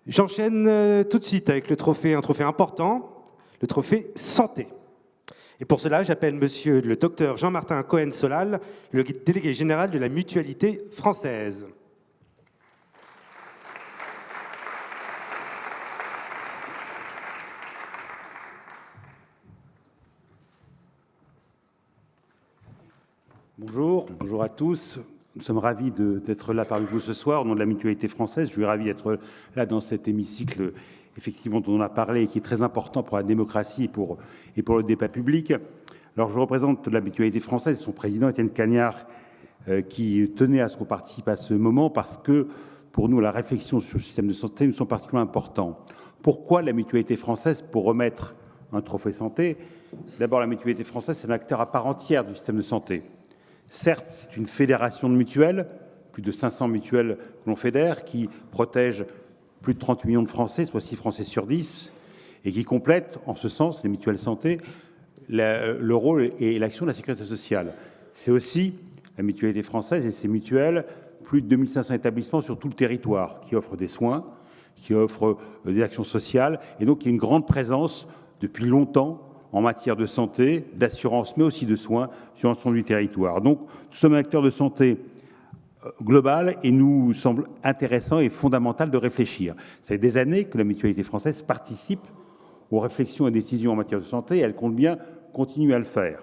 J'enchaîne tout de suite avec un trophée important, le trophée santé. Et pour cela, j'appelle monsieur le docteur Jean-Martin Cohen-Solal, le délégué général de la Mutualité française. Bonjour à tous. Nous sommes ravis d'être là parmi vous ce soir au nom de la Mutualité française. Je suis ravi d'être là dans cet hémicycle, effectivement, dont on a parlé et qui est très important pour la démocratie et pour le débat public. Alors, je représente la Mutualité française et son président, Étienne Cagnard, qui tenait à ce qu'on participe à ce moment parce que, pour nous, la réflexion sur le système de santé nous semble particulièrement important. Pourquoi la Mutualité française pour remettre un trophée santé? D'abord, la Mutualité française, c'est un acteur à part entière du système de santé. Certes, c'est une fédération de mutuelles, plus de 500 mutuelles que l'on fédère, qui protègent plus de 30 millions de Français, soit 6 Français sur 10, et qui complète, en ce sens, les mutuelles santé, le rôle et l'action de la sécurité sociale. C'est aussi la Mutualité française et ses mutuelles, plus de 2500 établissements sur tout le territoire, qui offrent des soins, qui offrent des actions sociales, et donc il y a une grande présence depuis longtemps en matière de santé, d'assurance, mais aussi de soins sur l'ensemble du territoire. Donc, nous sommes un acteur de santé global et nous semble intéressant et fondamental de réfléchir. Ça fait des années que la Mutualité française participe aux réflexions et décisions en matière de santé et elle compte bien continuer à le faire.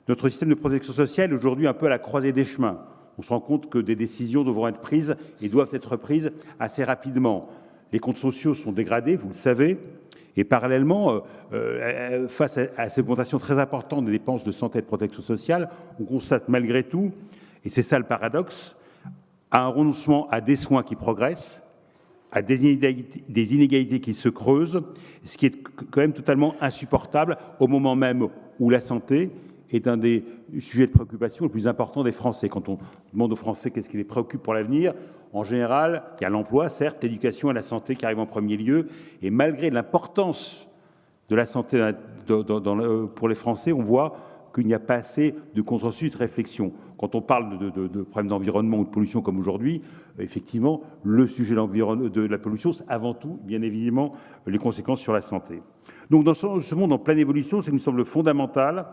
Notre système de protection sociale est aujourd'hui un peu à la croisée des chemins. On se rend compte que des décisions devront être prises et doivent être prises assez rapidement. Les comptes sociaux sont dégradés, vous le savez. Et parallèlement, face à cette augmentation très importante des dépenses de santé et de protection sociale, on constate malgré tout, et c'est ça le paradoxe, un renoncement à des soins qui progressent, à des inégalités qui se creusent, ce qui est quand même totalement insupportable au moment même où la santé est un des sujets de préoccupation les plus importants des Français. Quand on demande aux Français qu'est-ce qui les préoccupe pour l'avenir, en général, il y a l'emploi, certes, l'éducation et la santé qui arrivent en premier lieu. Et malgré l'importance de la santé pour les Français, on voit qu'il n'y a pas assez de consensus, de réflexion. Quand on parle de problèmes d'environnement ou de pollution comme aujourd'hui, effectivement, le sujet de la pollution, c'est avant tout, bien évidemment, les conséquences sur la santé. Donc dans ce monde en pleine évolution, ça nous semble fondamental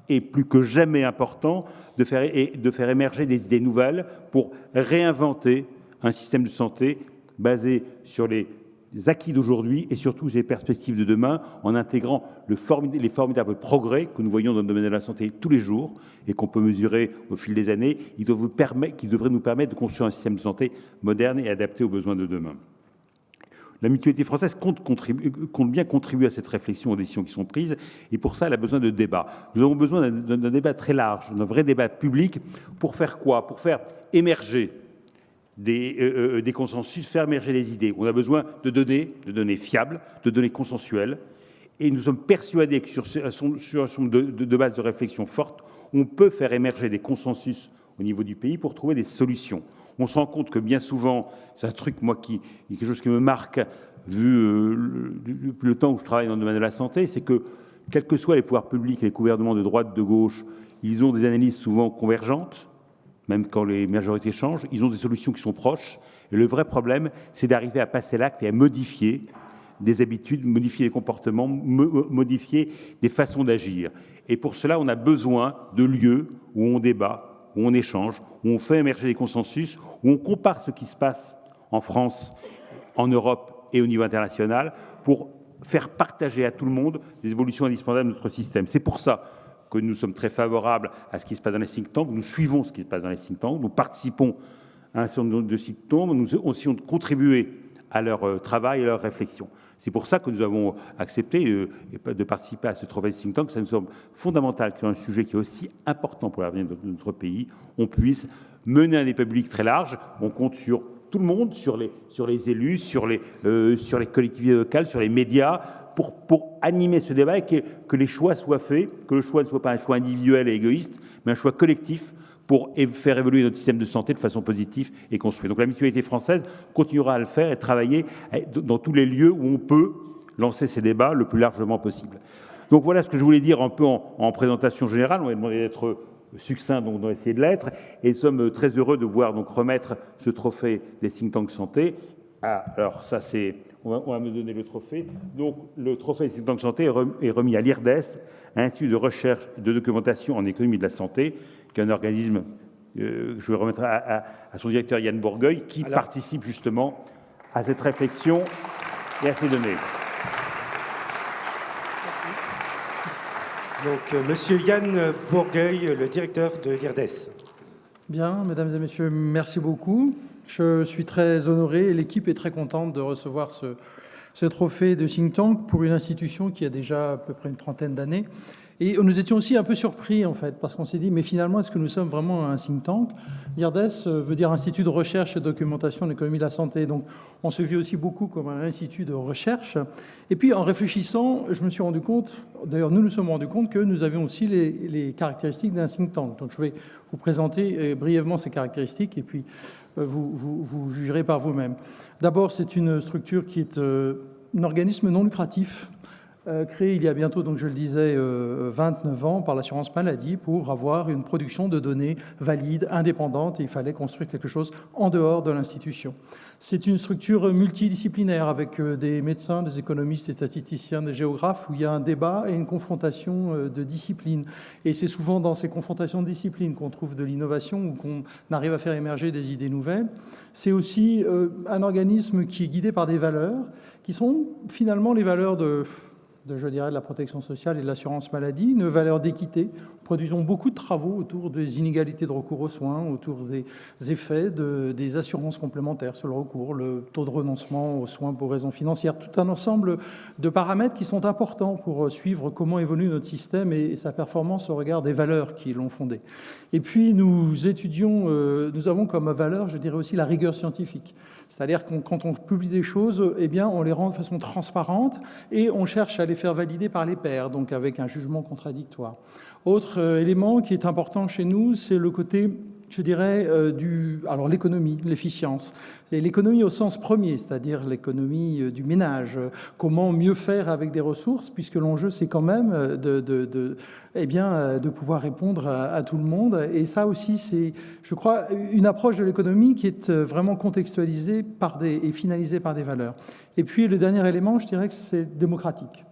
et plus que jamais important de faire émerger des idées nouvelles pour réinventer un système de santé basé sur les acquis d'aujourd'hui et surtout les perspectives de demain, en intégrant les formidables progrès que nous voyons dans le domaine de la santé tous les jours et qu'on peut mesurer au fil des années, qui devraient nous permettre de construire un système de santé moderne et adapté aux besoins de demain. La Mutualité française compte bien contribuer à cette réflexion aux décisions qui sont prises, et pour ça, elle a besoin de débat. Nous avons besoin d'un débat très large, d'un vrai débat public, pour faire quoi? Pour faire émerger des consensus, faire émerger des idées. On a besoin de données fiables, de données consensuelles, et nous sommes persuadés que sur de bases de réflexion fortes, on peut faire émerger des consensus au niveau du pays pour trouver des solutions. On se rend compte que bien souvent, c'est un truc, moi, quelque chose qui me marque, vu le temps où je travaille dans le domaine de la santé, c'est que, quels que soient les pouvoirs publics, les gouvernements de droite, de gauche, ils ont des analyses souvent convergentes, même quand les majorités changent, ils ont des solutions qui sont proches. Et le vrai problème, c'est d'arriver à passer l'acte et à modifier des habitudes, modifier des comportements, modifier des façons d'agir. Et pour cela, on a besoin de lieux où on débat, où on échange, où on fait émerger des consensus, où on compare ce qui se passe en France, en Europe et au niveau international pour faire partager à tout le monde des évolutions indispensables de notre système. C'est pour ça que nous sommes très favorables à ce qui se passe dans les think tanks, nous suivons ce qui se passe dans les think tanks, nous participons à un certain nombre de think tanks, nous essayons de contribuer à leur travail et à leur réflexion. C'est pour ça que nous avons accepté de participer à ce trophée de think tank. Ça nous semble fondamental qu'un sujet qui est aussi important pour l'avenir de notre pays, on puisse mener un débat public très large. On compte sur tout le monde, sur les élus, sur les collectivités locales, sur les médias, pour animer ce débat et que les choix soient faits, que le choix ne soit pas un choix individuel et égoïste, mais un choix collectif pour faire évoluer notre système de santé de façon positive et construite. Donc la Mutualité française continuera à le faire et travailler dans tous les lieux où on peut lancer ces débats le plus largement possible. Donc voilà ce que je voulais dire un peu en présentation générale. On m'a demandé d'être succinct, donc on va essayer de l'être. Et nous sommes très heureux de voir donc remettre ce trophée des think tanks santé Ah, alors ça c'est... On va me donner le trophée. Donc le trophée think tank santé est remis à l'IRDES, Institut de recherche et de documentation en économie de la santé, qui est un organisme, je vais remettre à son directeur Yann Bourgueil, qui participe justement à cette réflexion et à ces données. Donc, Monsieur Yann Bourgueil, le directeur de l'IRDES. Bien, mesdames et messieurs, merci beaucoup. Je suis très honoré et l'équipe est très contente de recevoir ce trophée de think tank pour une institution qui a déjà à peu près une trentaine d'années. Et nous étions aussi un peu surpris, en fait, parce qu'on s'est dit, mais finalement, est-ce que nous sommes vraiment un think tank? L'IRDES veut dire Institut de recherche et de documentation de l'économie de la santé. Donc, on se vit aussi beaucoup comme un institut de recherche. Et puis, en réfléchissant, je me suis rendu compte, d'ailleurs, nous nous sommes rendus compte que nous avions aussi les caractéristiques d'un think tank. Donc, je vais vous présenter brièvement ces caractéristiques et puis vous jugerez par vous-même. D'abord, c'est une structure qui est un organisme non lucratif, créé il y a bientôt, donc je le disais, 29 ans par l'assurance maladie pour avoir une production de données valides, indépendantes, et il fallait construire quelque chose en dehors de l'institution. C'est une structure multidisciplinaire avec des médecins, des économistes, des statisticiens, des géographes, où il y a un débat et une confrontation de disciplines. Et c'est souvent dans ces confrontations de disciplines qu'on trouve de l'innovation ou qu'on arrive à faire émerger des idées nouvelles. C'est aussi un organisme qui est guidé par des valeurs qui sont finalement les valeurs je dirais, de la protection sociale et de l'assurance maladie, une valeur d'équité. Nous produisons beaucoup de travaux autour des inégalités de recours aux soins, autour des effets des assurances complémentaires sur le recours, le taux de renoncement aux soins pour raisons financières, tout un ensemble de paramètres qui sont importants pour suivre comment évolue notre système et sa performance au regard des valeurs qui l'ont fondé. Et puis nous avons comme valeur, je dirais aussi, la rigueur scientifique. C'est-à-dire que quand on publie des choses, eh bien, on les rend de façon transparente et on cherche à les faire valider par les pairs, donc avec un jugement contradictoire. Autre élément qui est important chez nous, c'est le côté, je dirais, alors l'économie, l'efficience. Et l'économie au sens premier, c'est-à-dire l'économie du ménage. Comment mieux faire avec des ressources, puisque l'enjeu, c'est quand même de pouvoir répondre à tout le monde. Et ça aussi, c'est, je crois, une approche de l'économie qui est vraiment contextualisée et finalisée par des valeurs. Et puis, le dernier élément, je dirais que c'est démocratique.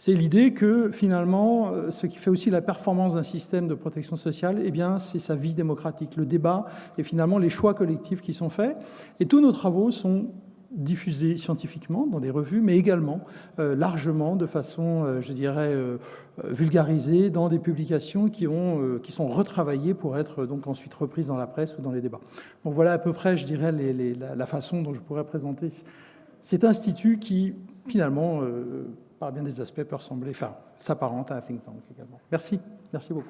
C'est l'idée que, finalement, ce qui fait aussi la performance d'un système de protection sociale, eh bien, c'est sa vie démocratique, le débat et finalement les choix collectifs qui sont faits. Et tous nos travaux sont diffusés scientifiquement dans des revues, mais également largement, de façon, je dirais, vulgarisée dans des publications qui sont retravaillées pour être donc ensuite reprises dans la presse ou dans les débats. Donc voilà à peu près, je dirais, la façon dont je pourrais présenter cet institut qui, finalement, par bien des aspects, peut ressembler, s'apparente à un think tank également. Merci beaucoup.